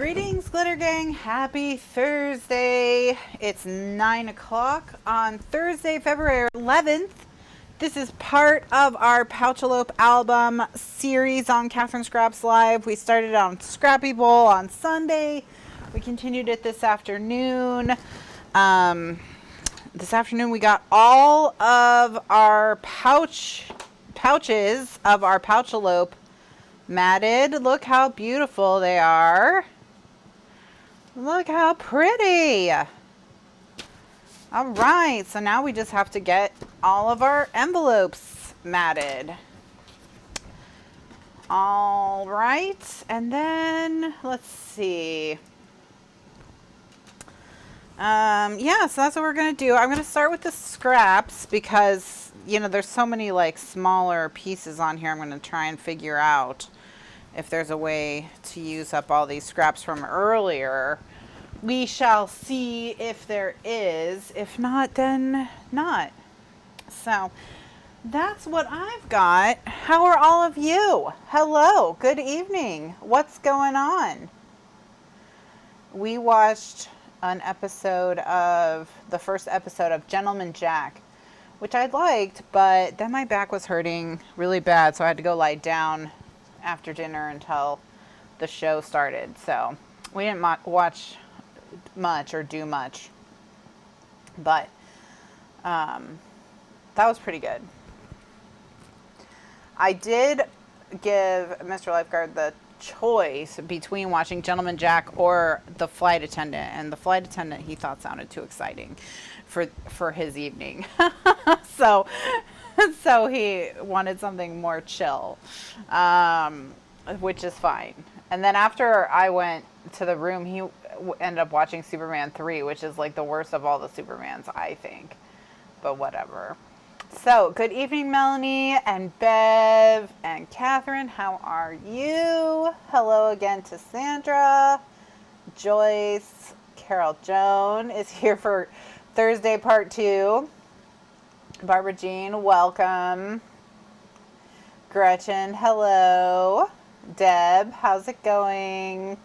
Greetings, Glitter Gang. Happy Thursday. It's 9 o'clock on Thursday, February 11th. This is part of our Pouch-A-Lope album series on Kathryn Scraps Live. We started on Scrappy Bowl on Sunday. We continued it this afternoon. This afternoon we got all of our pouches of our Pouch-A-Lope matted. Look how beautiful they are. Look how pretty. All right, so now we just have to get all of our envelopes matted. All right, and then let's see. Yeah, so that's what we're gonna do. I'm gonna start with the scraps because, you know, there's so many like smaller pieces on here. I'm gonna try and figure out if there's a way to use up all these scraps from earlier. We shall see if there is. If not, then not. So that's what I've got. How are all of you? Hello, good evening. What's going on? We watched an episode of the first episode of Gentleman Jack, which I liked, but then my back was hurting really bad, so I had to go lie down after dinner until the show started. So we didn't watch much or do much, but that was pretty good. I did give Mr. Lifeguard the choice between watching Gentleman Jack or The Flight Attendant, and The Flight Attendant he thought sounded too exciting for his evening. so he wanted something more chill, which is fine. And then after I went to the room, he ended up watching Superman 3, which is like the worst of all the Supermans, I think. But whatever. So, good evening, Melanie and Bev and Catherine. How are you? Hello again to Sandra. Joyce, Carol Joan is here for Thursday part 2. Barbara Jean, welcome. Gretchen, hello. Deb, how's it going?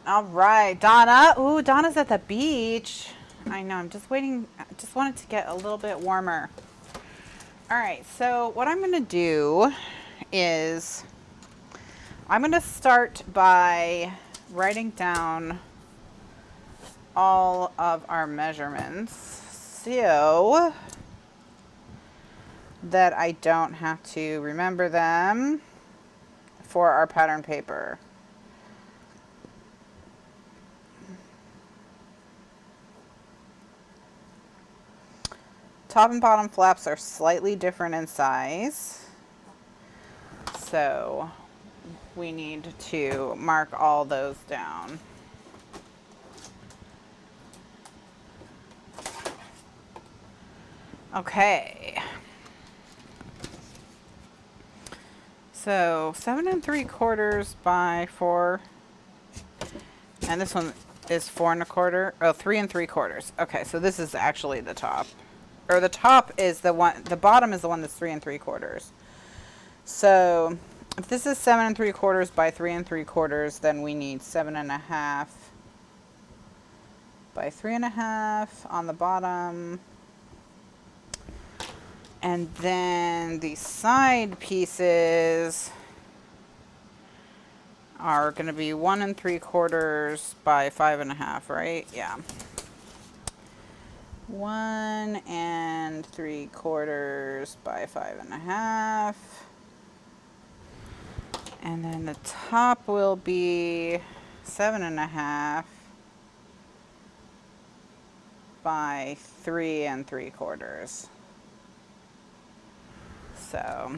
All right, Donna. Ooh, Donna's at the beach. I know, I'm just waiting. I just wanted to get a little bit warmer. All right, so what I'm going to do is I'm going to start by writing down all of our measurements so that I don't have to remember them for our pattern paper. Top and bottom flaps are slightly different in size, so we need to mark all those down. Okay. So 7 3/4 by 4, and this one is 4 1/4. Oh, 3 3/4. Okay, so this is actually the top. Or the top is the one, the bottom is the one that's 3 3/4. So if this is 7 3/4 by 3 3/4, then we need 7 1/2 by 3 1/2 on the bottom. And then the side pieces are going to be 1 3/4 by 5 1/2, right? Yeah. 1 3/4 by 5 1/2. And then the top will be 7 1/2 by 3 3/4. So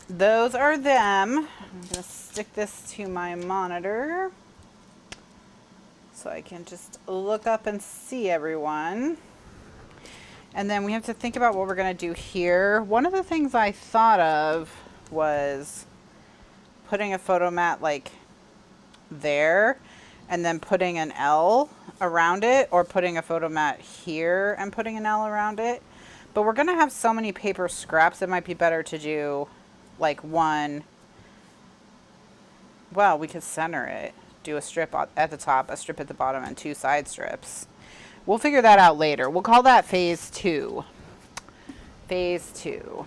those are them. I'm going to stick this to my monitor so I can just look up and see everyone. And then we have to think about what we're going to do here. One of the things I thought of was putting a photo mat like there and then putting an L around it, or putting a photo mat here and putting an L around it. But we're going to have so many paper scraps, it might be better to do like one Well, we could center it. Do a strip at the top, a strip at the bottom, and 2 side strips. We'll figure that out later. We'll call that phase 2. Phase 2.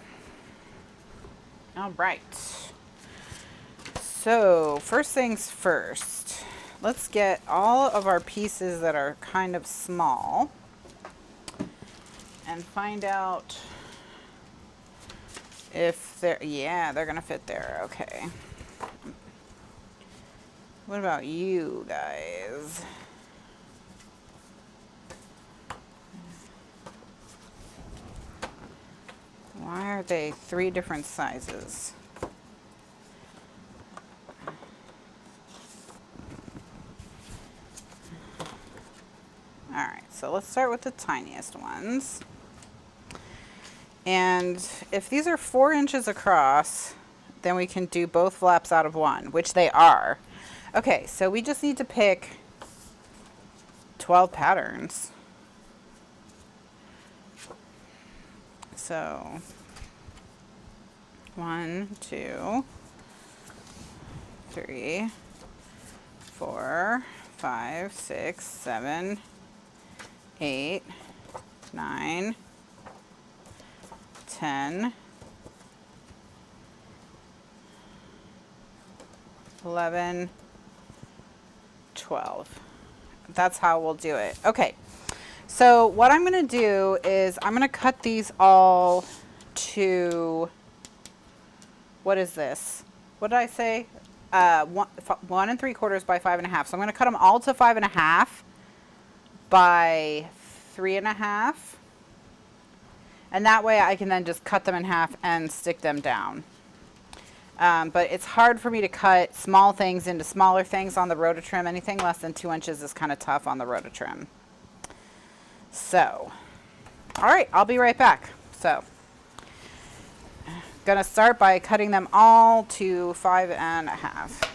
All right. So, first things first. Let's get all of our pieces that are kind of small and find out if they're, yeah, they're gonna fit there. Okay. What about you guys? Why are they 3 different sizes? All right, so let's start with the tiniest ones. And if these are 4 inches across, then we can do both flaps out of 1, which they are. Okay, so we just need to pick 12 patterns. So 1, 2, 3, 4, 5, 6, 7, 8, 9, 10, 11, 12. That's how we'll do it. Okay, so what I'm going to do is I'm going to cut these all to, what is this? What did I say? 1 3/4 by 5.5. So I'm going to cut them all to 5.5 by 3.5. And that way I can then just cut them in half and stick them down. But it's hard for me to cut small things into smaller things on the Rototrim. Anything less than 2 inches is kind of tough on the Rototrim. So, all right, I'll be right back. So, gonna start by cutting them all to 5.5.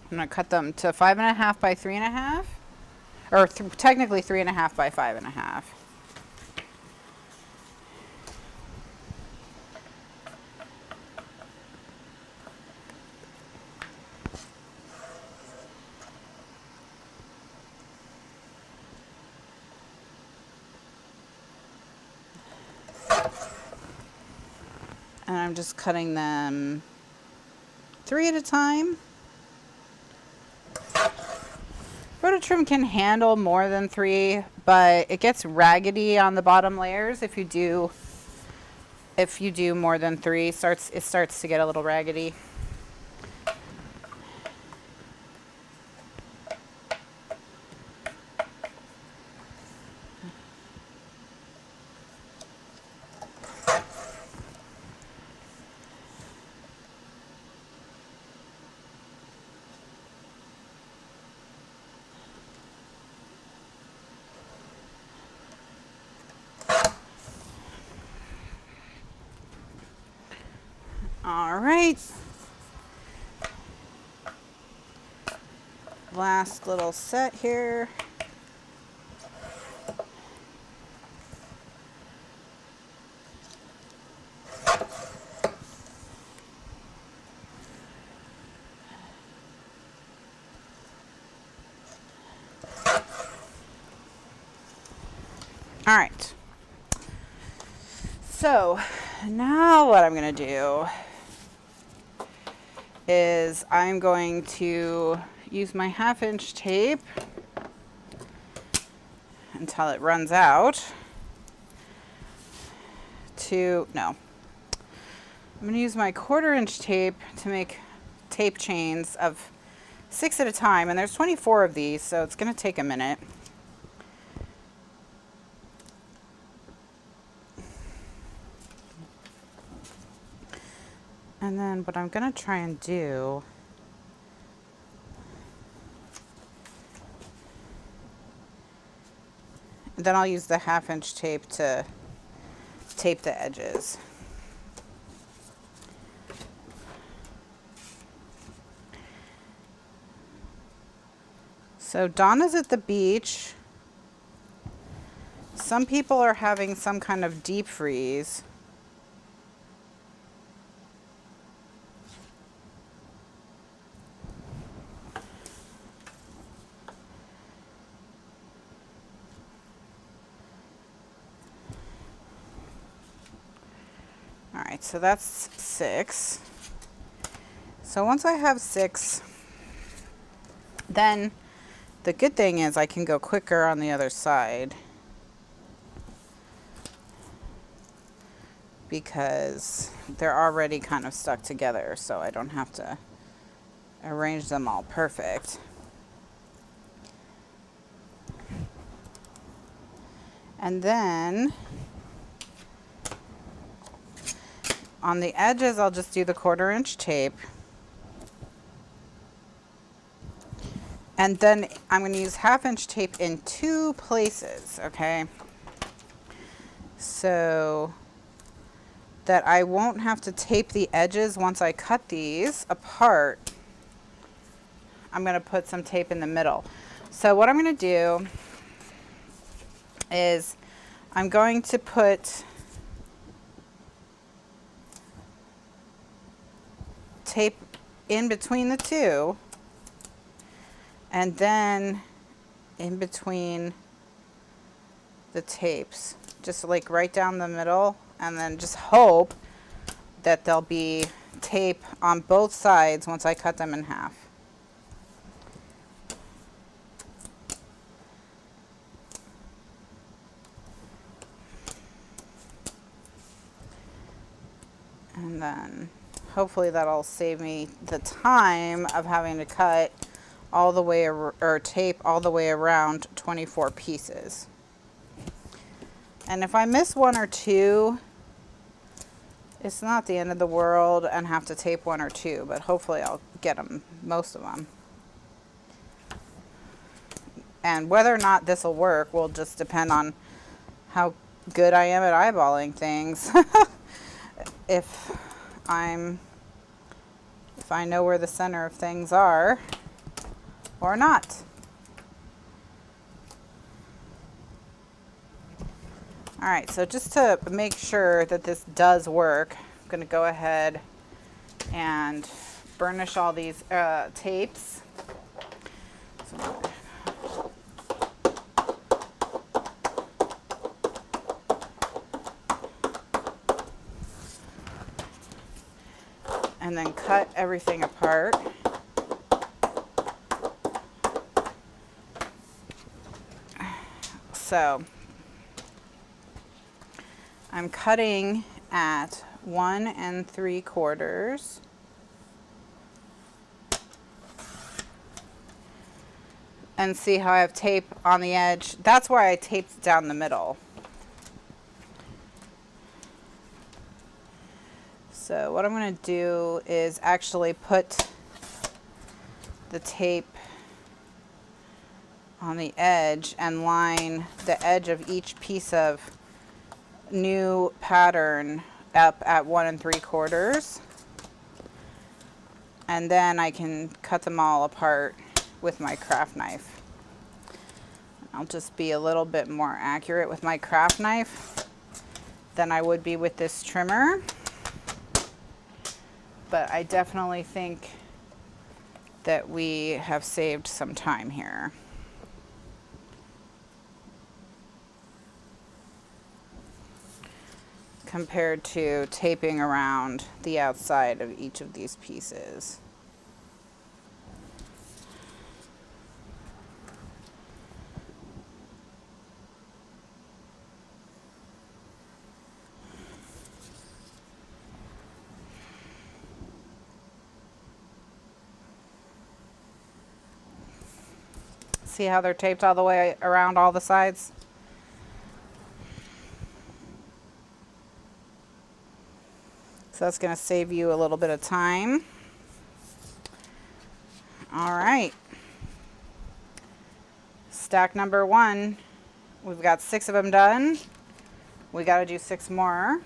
I'm going to cut them to 5.5 by 3.5, or technically 3.5 by 5.5. And I'm just cutting them 3 at a time. Rototrim can handle more than 3, but it gets raggedy on the bottom layers if you do more than 3. It starts to get a little raggedy. All right. Last little set here. All right. So now what I'm going to do is I'm going to use my 1/2 inch tape until it runs out I'm going to use my 1/4 inch tape to make tape chains of 6 at a time, and there's 24 of these, so it's going to take a minute. And then what I'm going to try and do Then I'll use the 1/2" tape to tape the edges. So Donna's at the beach. Some people are having some kind of deep freeze. All right, so that's 6. So once I have 6, then the good thing is I can go quicker on the other side because they're already kind of stuck together, so I don't have to arrange them all perfect. And then on the edges, I'll just do the 1/4" tape. And then I'm going to use 1/2" tape in 2 places, okay? So that I won't have to tape the edges once I cut these apart. I'm going to put some tape in the middle. So what I'm going to do is I'm going to put tape in between the 2, and then in between the tapes, just like right down the middle, and then just hope that there'll be tape on both sides once I cut them in half. And then hopefully that'll save me the time of having to cut all the way or tape all the way around 24 pieces. And if I miss 1 or 2, it's not the end of the world and have to tape 1 or 2, but hopefully I'll get them, most of them. And whether or not this will work will just depend on how good I am at eyeballing things. If I know where the center of things are or not. All right, so just to make sure that this does work, I'm going to go ahead and burnish all these tapes. And then cut everything apart. So I'm cutting at 1 3/4. And see how I have tape on the edge? That's why I taped down the middle. So what I'm going to do is actually put the tape on the edge and line the edge of each piece of new pattern up at 1 3/4. And then I can cut them all apart with my craft knife. I'll just be a little bit more accurate with my craft knife than I would be with this trimmer. But I definitely think that we have saved some time here. Compared to taping around the outside of each of these pieces. See how they're taped all the way around all the sides? So that's going to save you a little bit of time. All right. Stack number 1 We've got 6 of them done. We got to do 6 more.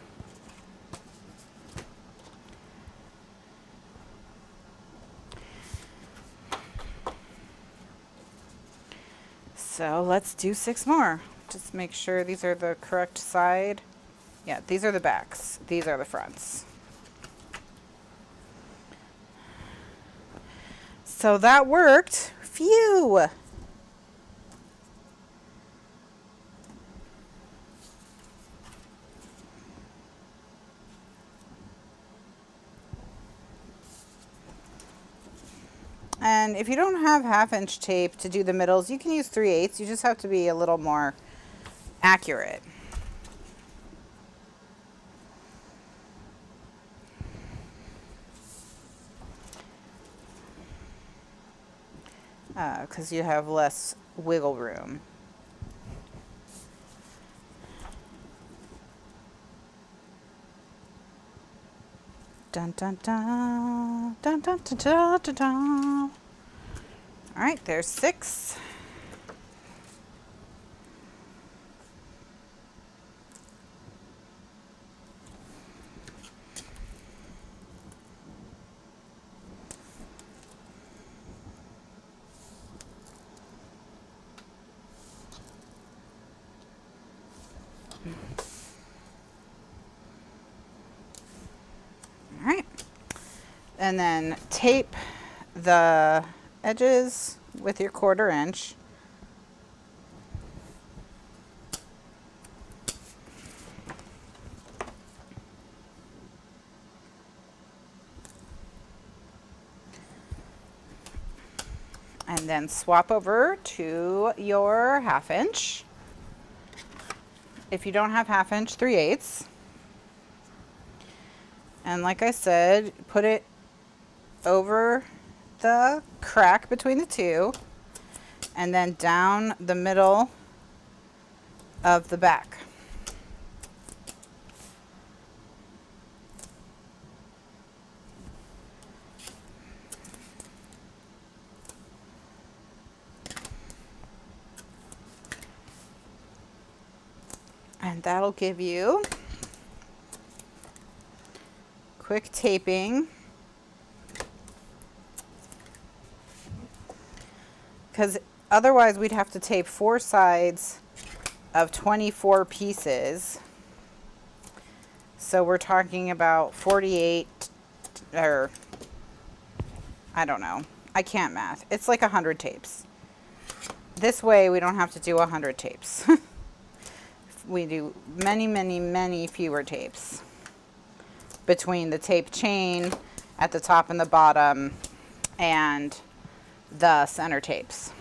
So let's do 6 more. Just make sure these are the correct side. Yeah, these are the backs. These are the fronts. So that worked. Phew. And if you don't have 1/2" tape to do the middles, you can use 3/8. You just have to be a little more accurate. Because you have less wiggle room. Dun dun dun dun dun dun dun dun dun. All right, there's 6. All right, and then tape the edges with your 1/4 inch. And then swap over to your 1/2 inch. If you don't have 1/2 inch, 3/8. And like I said, put it over the crack between the two and then down the middle of the back. And that'll give you quick taping, because otherwise we'd have to tape 4 sides of 24 pieces. So we're talking about 48, or I don't know. I can't math. It's like 100 tapes. This way we don't have to do 100 tapes. We do many, many, many fewer tapes between the tape chain at the top and the bottom and the center tapes.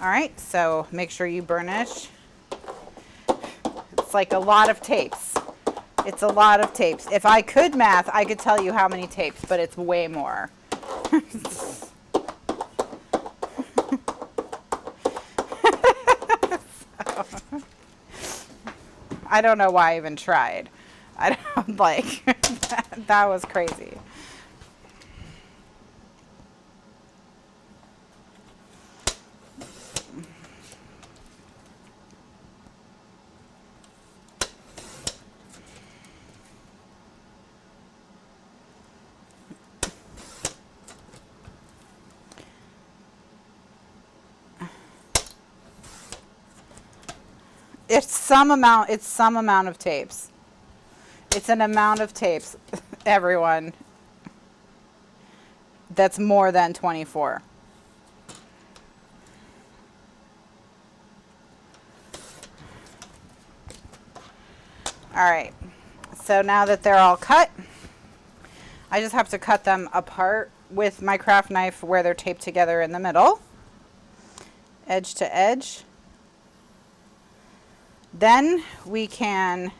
All right, so make sure you burnish. It's like a lot of tapes. It's a lot of tapes. If I could math, I could tell you how many tapes, but it's way more. I don't know why I even tried. I don't like that was crazy. It's some amount of tapes. It's an amount of tapes, everyone, that's more than 24. All right, so now that they're all cut, I just have to cut them apart with my craft knife where they're taped together in the middle, edge to edge. Then we can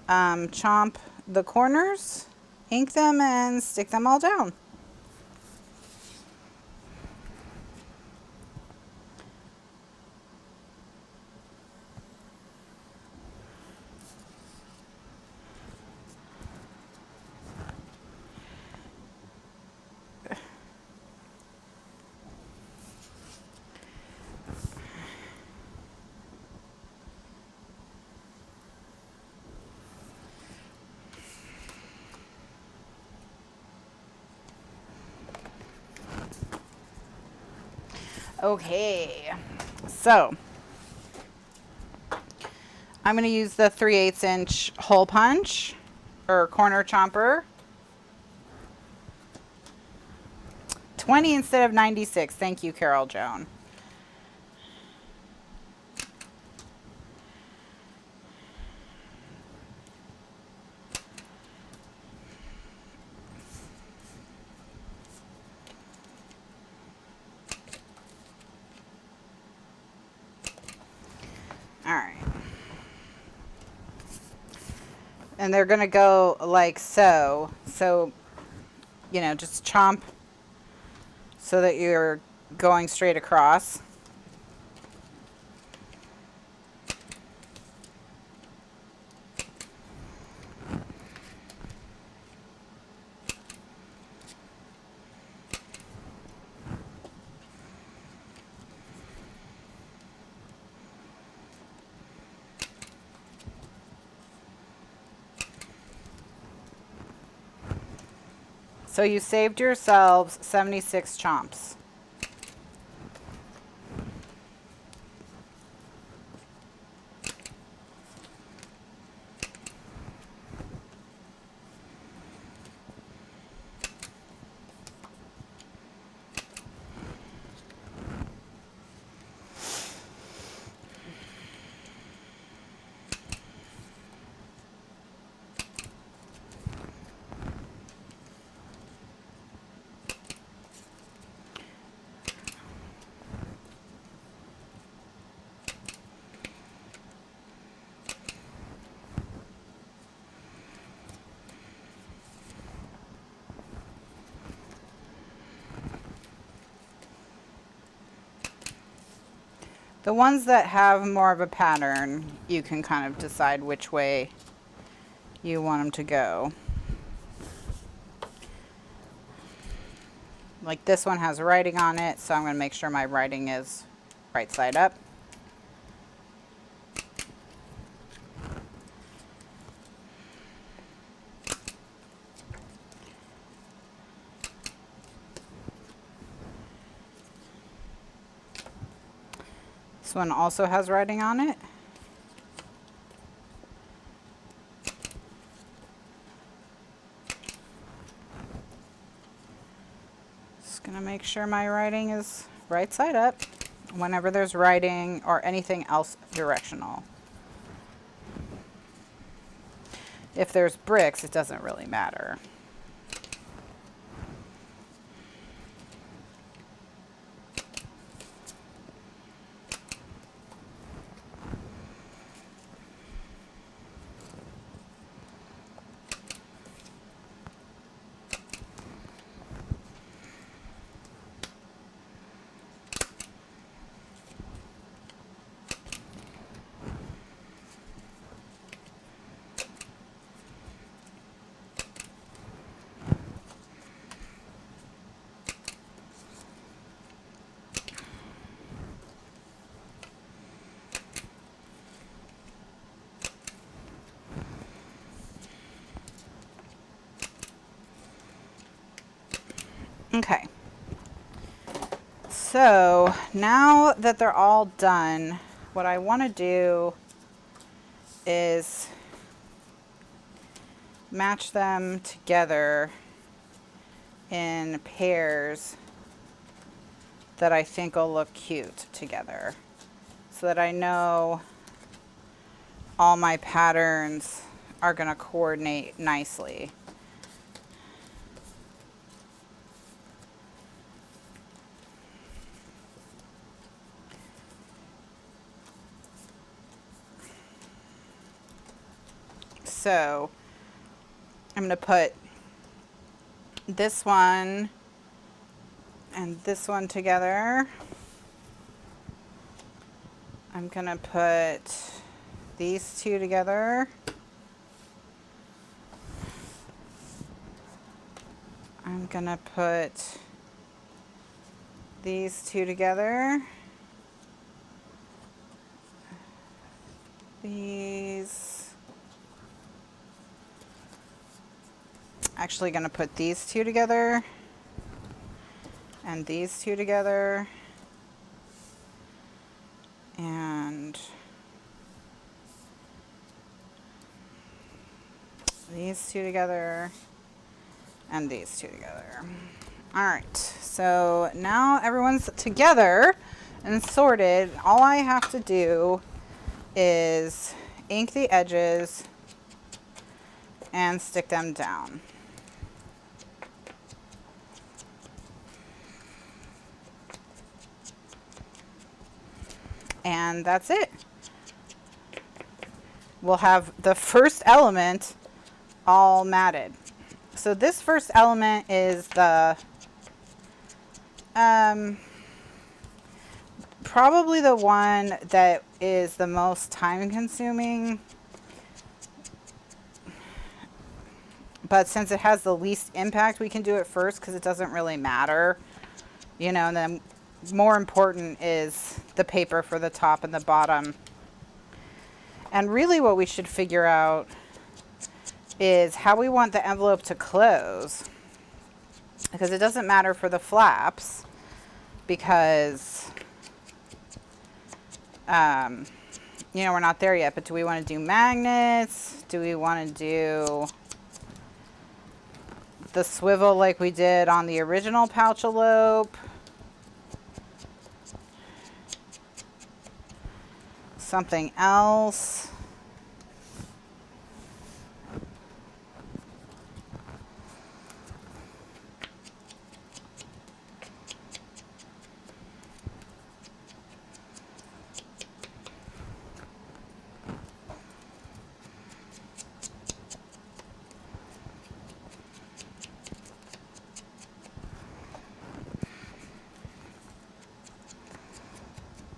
chomp the corners, ink them, and stick them all down. Okay, so I'm going to use the 3/8 inch hole punch or corner chomper. 20 instead of 96. Thank you, Carol Joan. All right. And they're going to go like so. So, you know, just chomp so that you're going straight across. So you saved yourselves 76 chomps. The ones that have more of a pattern, you can kind of decide which way you want them to go. Like this one has writing on it, so I'm going to make sure my writing is right side up. This one also has writing on it. Just gonna make sure my writing is right side up whenever there's writing or anything else directional. If there's bricks, it doesn't really matter. Okay, so now that they're all done, what I want to do is match them together in pairs that I think will look cute together, so that I know all my patterns are going to coordinate nicely. So I'm going to put this one and this one together. I'm going to put these two together. I'm going to put these two together. These. Actually going to put these two together and these two together these two together, and these two together. All right, so now everyone's together and sorted. All I have to do is ink the edges and stick them down. And that's it. We'll have the first element all matted. So this first element is the probably the one that is the most time consuming, but since it has the least impact, we can do it first because it doesn't really matter, you know. And then more important is the paper for the top and the bottom. And really what we should figure out is how we want the envelope to close, because it doesn't matter for the flaps, because you know, we're not there yet. But do we want to do magnets? Do we want to do the swivel like we did on the original Pouch-A-Lope? Something else?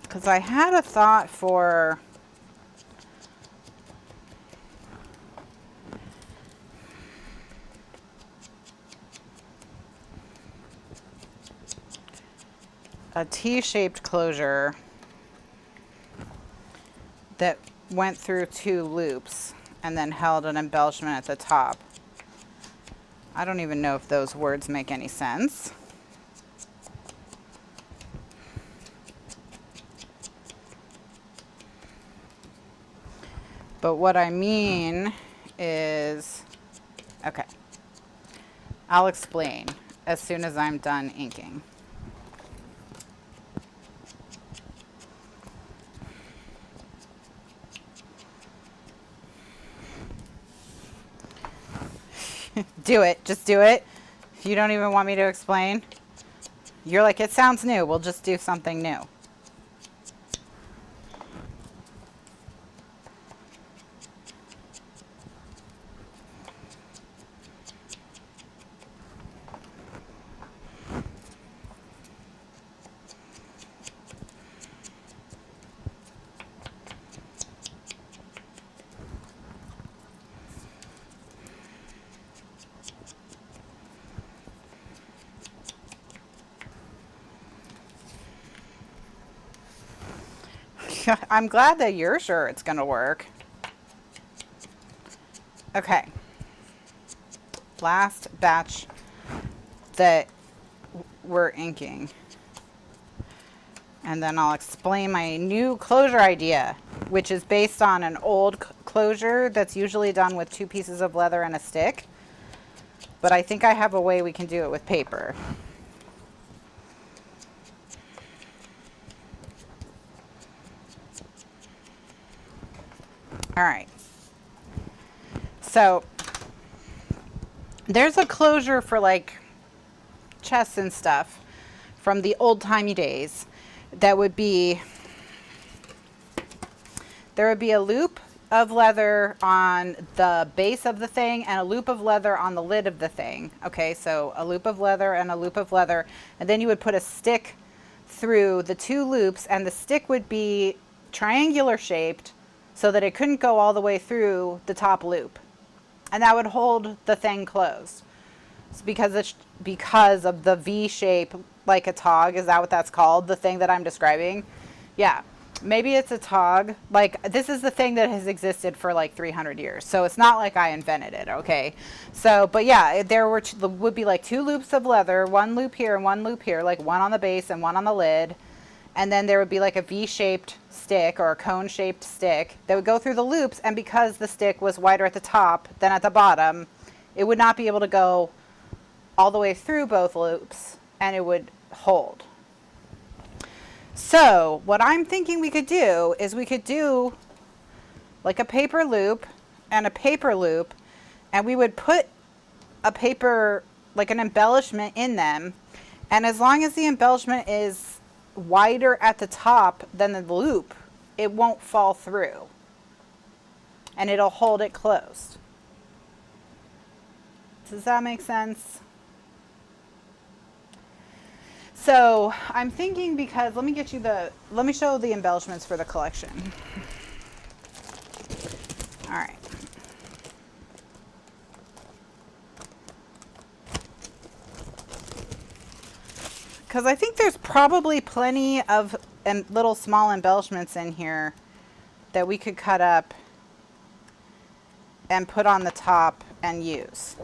Because I had a thought for a T-shaped closure that went through 2 loops and then held an embellishment at the top. I don't even know if those words make any sense. But what I mean is, okay, I'll explain as soon as I'm done inking. Do it, just do it. If you don't even want me to explain, you're like, it sounds new, we'll just do something new. I'm glad that you're sure it's going to work. Okay. Last batch that we're inking. And then I'll explain my new closure idea, which is based on an old closure that's usually done with 2 pieces of leather and a stick. But I think I have a way we can do it with paper. All right, so there's a closure for like chests and stuff from the old-timey days that would be, there would be a loop of leather on the base of the thing and a loop of leather on the lid of the thing. Okay, so a loop of leather and a loop of leather, and then you would put a stick through the 2 loops, and the stick would be triangular shaped so that it couldn't go all the way through the top loop, and that would hold the thing closed. It's because of the V shape, like a tog. Is that what that's called? The thing that I'm describing? Yeah, maybe it's a tog. Like, this is the thing that has existed for like 300 years, so it's not like I invented it. Okay, so but yeah, there would be like 2 loops of leather, 1 loop here and 1 loop here, like one on the base and one on the lid. and then there would be like a V-shaped stick or a cone-shaped stick that would go through the loops, and because the stick was wider at the top than at the bottom, it would not be able to go all the way through both loops, and it would hold. So what I'm thinking we could do is we could do like a paper loop and a paper loop, and we would put a paper, like an embellishment in them, and as long as the embellishment is wider at the top than the loop, it won't fall through, and it'll hold it closed. Does that make sense? So I'm thinking, because let me show the embellishments for the collection. All right. Because I think there's probably plenty of little small embellishments in here that we could cut up and put on the top and use.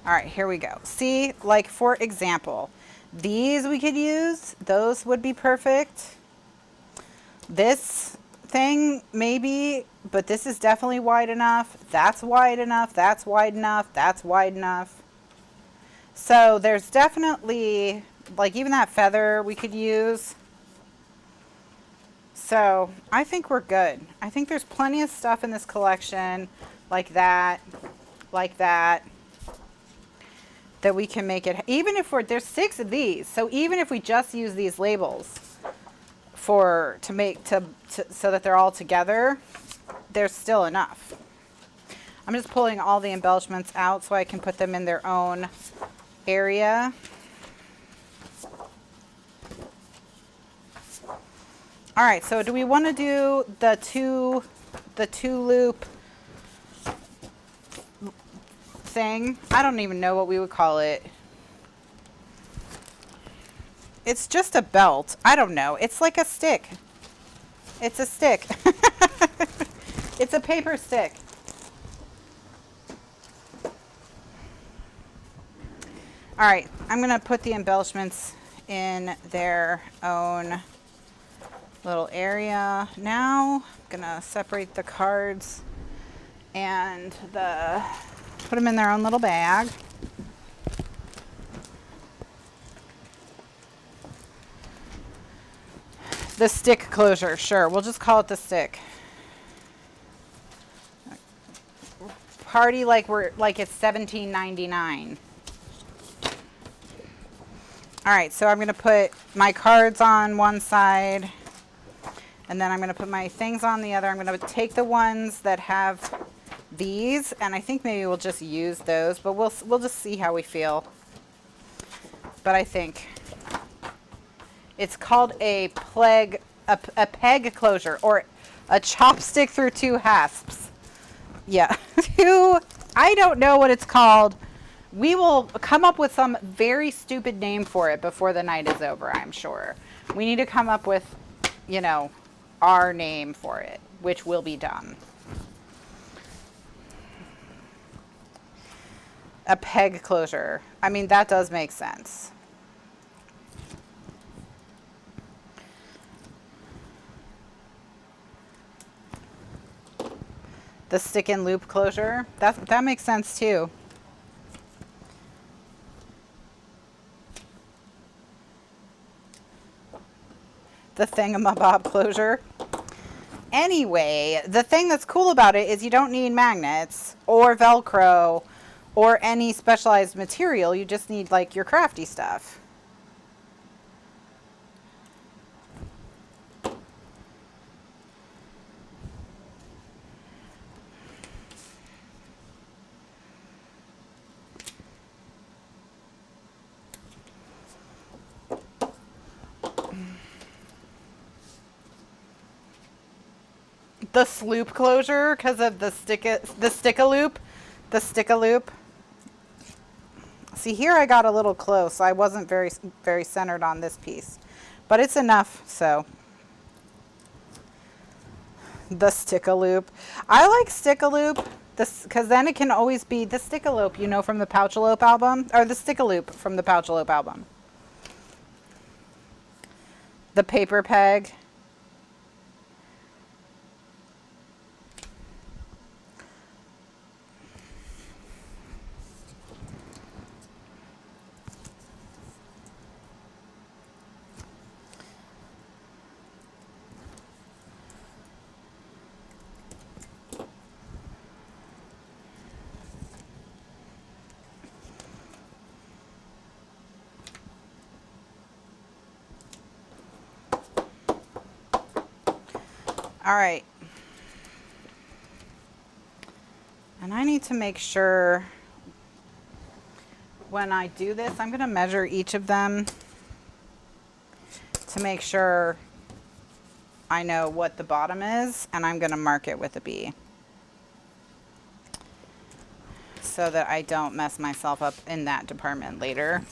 All right, here we go. See, like for example, these we could use, those would be perfect. This thing maybe, but this is definitely wide enough. That's wide enough, that's wide enough, that's wide enough. So there's definitely, like even that feather we could use. So I think we're good. I think there's plenty of stuff in this collection like that, that we can make it, even if there's 6 of these. So even if we just use these labels so that they're all together, there's still enough. I'm just pulling all the embellishments out so I can put them in their own area. All right, so do we want to do the two loop thing? I don't even know what we would call it. It's just a belt. I don't know. It's like a stick. It's a stick. It's a paper stick. All right, I'm going to put the embellishments in their own little area now. I'm going to separate the cards and put them in their own little bag. The stick closure, sure. We'll just call it the stick. Party like it's $17.99. All right, so I'm going to put my cards on one side, and then I'm going to put my things on the other. I'm going to take the ones that have these, and I think maybe we'll just use those, but we'll just see how we feel. But I think it's called a peg closure, or a chopstick through 2 hasps. Yeah, I don't know what it's called. We will come up with some very stupid name for it before the night is over, I'm sure. We need to come up with, you know, our name for it, which will be done. A peg closure. I mean, that does make sense. The stick and loop closure. That makes sense too. The thingamabob closure. Anyway, the thing that's cool about it is you don't need magnets or Velcro or any specialized material. You just need like your crafty stuff. The sloop closure because of the stick-a-loop. The stick-a-loop. See, here I got a little close. I wasn't very centered on this piece, but it's enough. So the stick-a-loop. I like stick-a-loop because then it can always be the stick-a-lope, you know, from the Pouch-A-Lope album, or the stick-a-loop from the Pouch-A-Lope album. the paper peg. All right. And I need to make sure when I do this, I'm going to measure each of them to make sure I know what the bottom is, and I'm going to mark it with a B so that I don't mess myself up in that department later.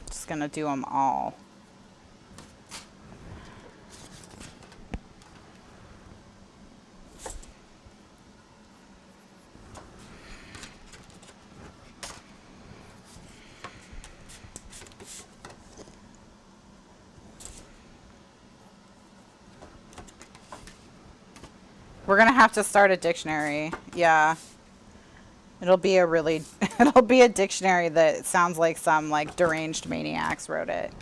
Just going to do them all. We're gonna have to start a dictionary. Yeah. It'll be a really, it'll be a dictionary that sounds like some like deranged maniacs wrote it.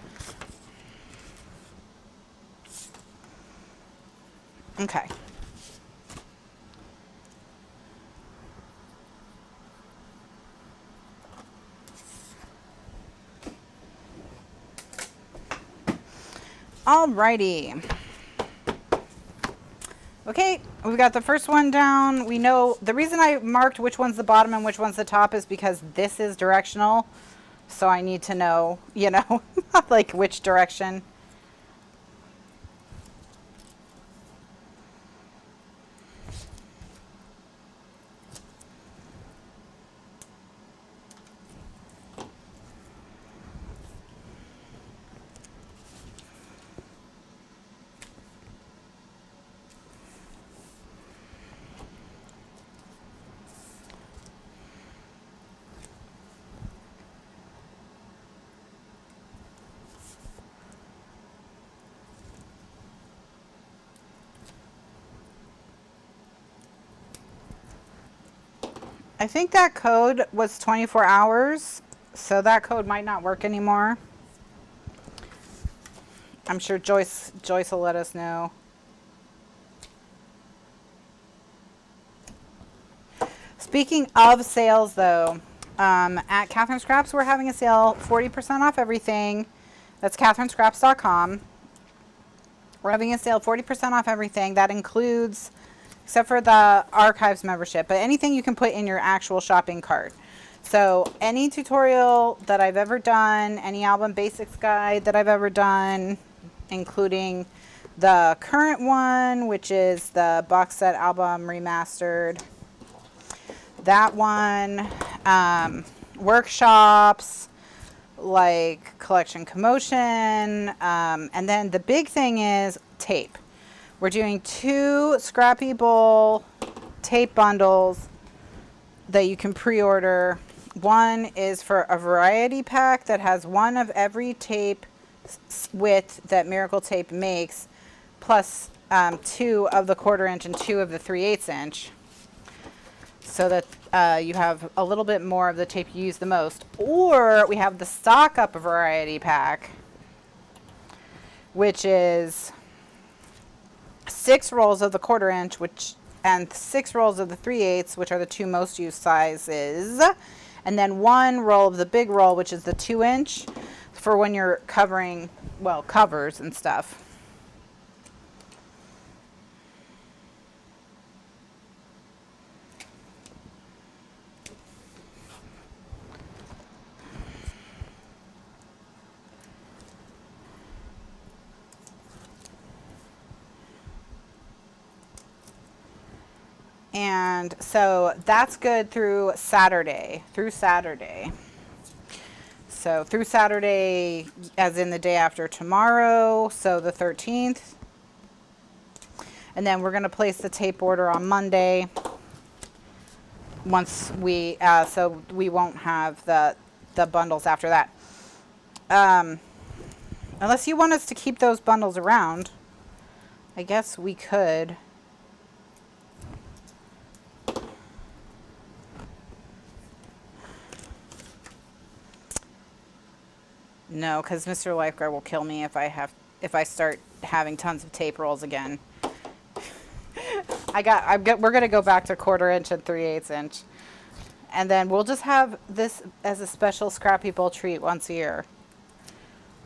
Okay. Alrighty. Okay, we've got the first one down. We know the reason I marked which one's the bottom and which one's the top is because this is directional. So I need to know, you know, like which direction. I think that code was 24 hours, so that code might not work anymore. I'm sure Joyce will let us know. Speaking of sales though, at Kathryn Scraps we're having a sale, 40% off everything. That's kathrynscraps.com. We're having a sale, 40% off everything. That includes, except for the archives membership, but anything you can put in your actual shopping cart. So any tutorial that I've ever done, any album basics guide that I've ever done, including the current one, which is the box set album remastered, that one, workshops like collection commotion, and then the big thing is tape. We're doing 2 Scrappy Bowl tape bundles that you can pre-order. One is for a variety pack that has one of every tape width that Miracle Tape makes, plus 2 of the 1/4 inch and 2 of the 3/8 inch, so that you have a little bit more of the tape you use the most. Or we have the Stock Up variety pack, which is 6 rolls of the 1/4 inch, and 6 rolls of the 3/8, which are the 2 most used sizes, and then 1 roll of the big roll, which is the 2 inch, for when you're covering, well, covers and stuff. And so that's good through Saturday. So through Saturday, as in the day after tomorrow, so the 13th. And then we're going to place the tape order on Monday. Once we, so we won't have the bundles after that. Unless you want us to keep those bundles around, I guess we could. No, because Mr. Lifeguard will kill me if I start having tons of tape rolls again. We're gonna go back to 1/4 inch and 3/8 inch, and then we'll just have this as a special Scrappy Bowl treat once a year.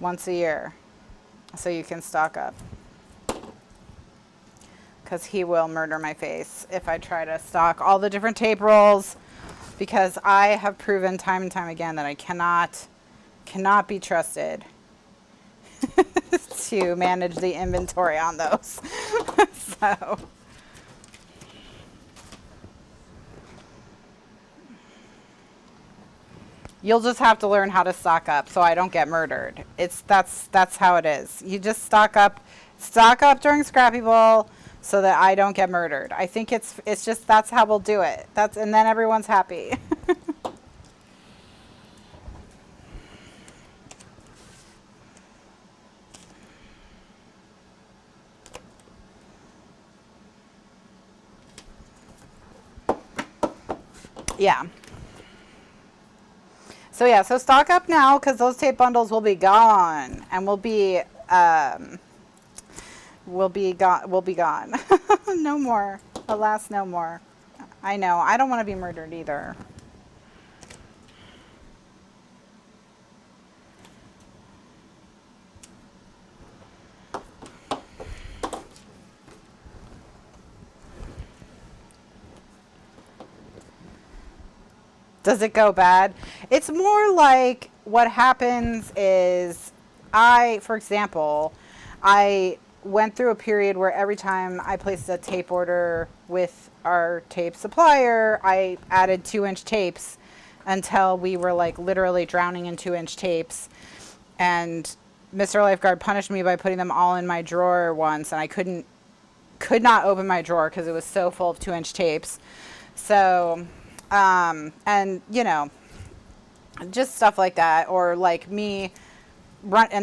Once a year, so you can stock up. Because he will murder my face if I try to stock all the different tape rolls, because I have proven time and time again that I cannot be trusted to manage the inventory on those. So you'll just have to learn how to stock up so I don't get murdered. That's how it is. You just stock up during Scrappy Bowl so that I don't get murdered. I think it's just that's how we'll do it. And then everyone's happy. Yeah. So yeah, so stock up now because those tape bundles will be gone, and we'll be gone. No more. Alas, no more. I know. I don't want to be murdered either. Does it go bad? It's more like what happens is for example, I went through a period where every time I placed a tape order with our tape supplier, I added 2-inch tapes until we were like literally drowning in 2-inch tapes. And Mr. Lifeguard punished me by putting them all in my drawer once, and I could not open my drawer because it was so full of 2-inch tapes. So and you know, just stuff like that, or like and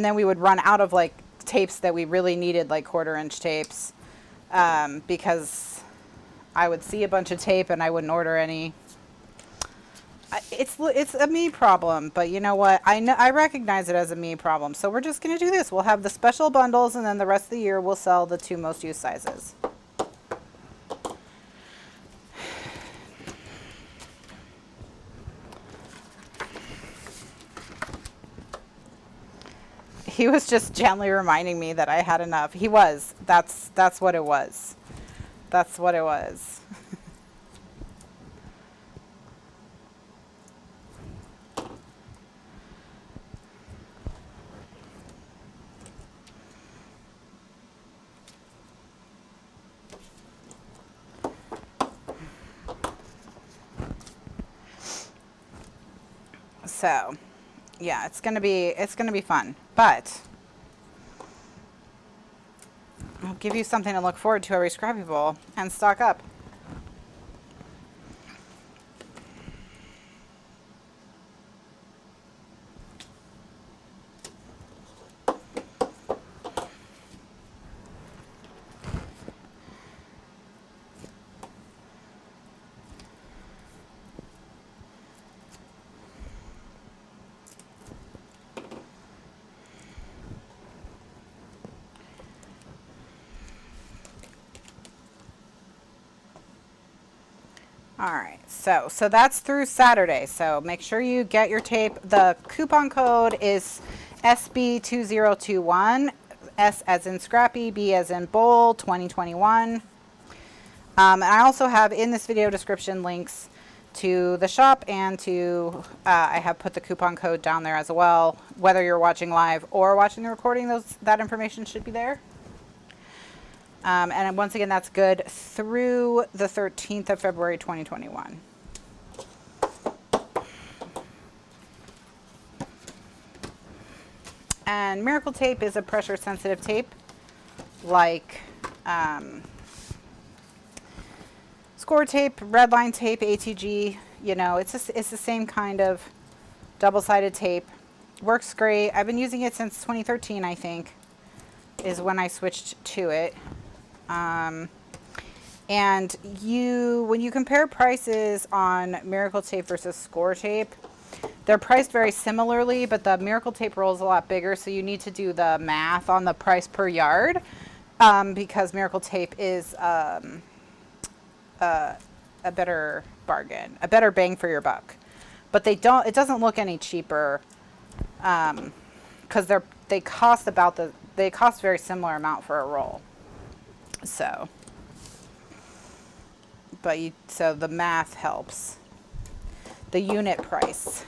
then we would run out of like tapes that we really needed, like 1/4 inch tapes, because I would see a bunch of tape and I wouldn't order any. It's a me problem, but you know what? I recognize it as a me problem, so we're just gonna do this. We'll have the special bundles, and then the rest of the year we'll sell the 2 most used sizes. He was just gently reminding me that I had enough. He was. That's what it was. That's what it was. So, yeah, it's gonna be fun, but I'll give you something to look forward to every Scrappy Bowl and stock up. All right, so that's through Saturday. So make sure you get your tape. The coupon code is SB2021, S as in Scrappy, B as in Bowl 2021. And I also have in this video description links to the shop and to, I have put the coupon code down there as well. Whether you're watching live or watching the recording, that information should be there. And once again, that's good through the 13th of February, 2021. And Miracle Tape is a pressure sensitive tape, like Score Tape, Redline Tape, ATG. You know, it's the same kind of double-sided tape. Works great. I've been using it since 2013, I think, is when I switched to it. And when you compare prices on Miracle Tape versus Score Tape, they're priced very similarly, but the Miracle Tape roll is a lot bigger, so you need to do the math on the price per yard, because Miracle Tape is a better bargain, a better bang for your buck. But it doesn't look any cheaper, because they cost very similar amount for a roll. So, so the math helps. The unit price.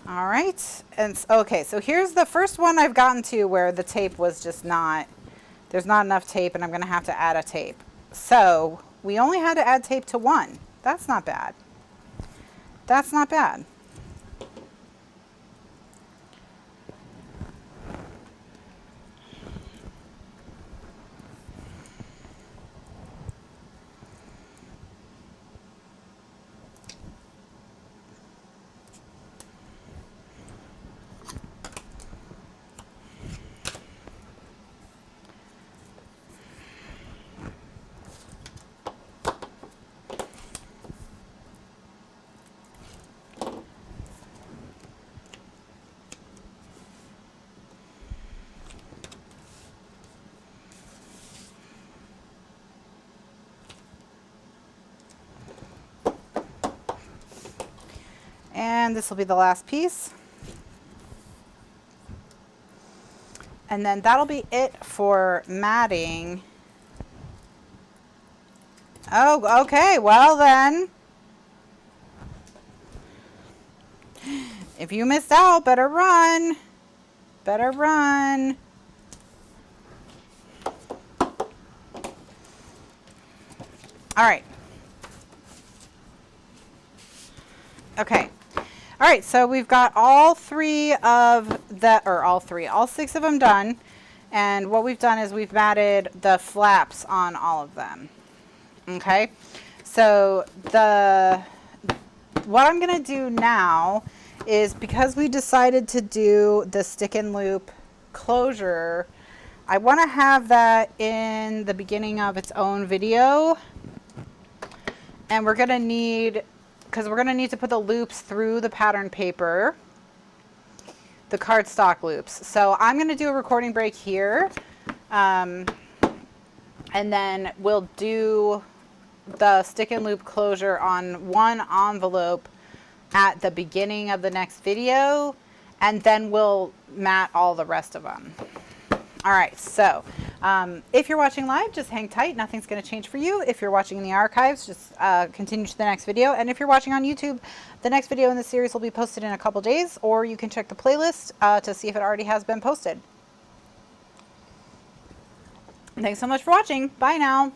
All right, and okay, so here's the first one I've gotten to where the tape was just there's not enough tape, and I'm gonna have to add a tape. So we only had to add tape to one. That's not bad. That's not bad. And this will be the last piece. And then that'll be it for matting. Oh, okay, well then. If you missed out, better run. Better run. All right. Okay. All right, so we've got all six of them done. And what we've done is we've matted the flaps on all of them. Okay, so what I'm gonna do now is, because we decided to do the stick and loop closure, I wanna have that in the beginning of its own video. And we're gonna need, because we're going to need to put the loops through the pattern paper, the cardstock loops. So I'm going to do a recording break here, and then we'll do the stick and loop closure on one envelope at the beginning of the next video, and then we'll mat all the rest of them. All right, so if you're watching live, just hang tight. Nothing's going to change for you. If you're watching in the archives, just continue to the next video. And if you're watching on YouTube, the next video in the series will be posted in a couple days, or you can check the playlist to see if it already has been posted. Thanks so much for watching. Bye now.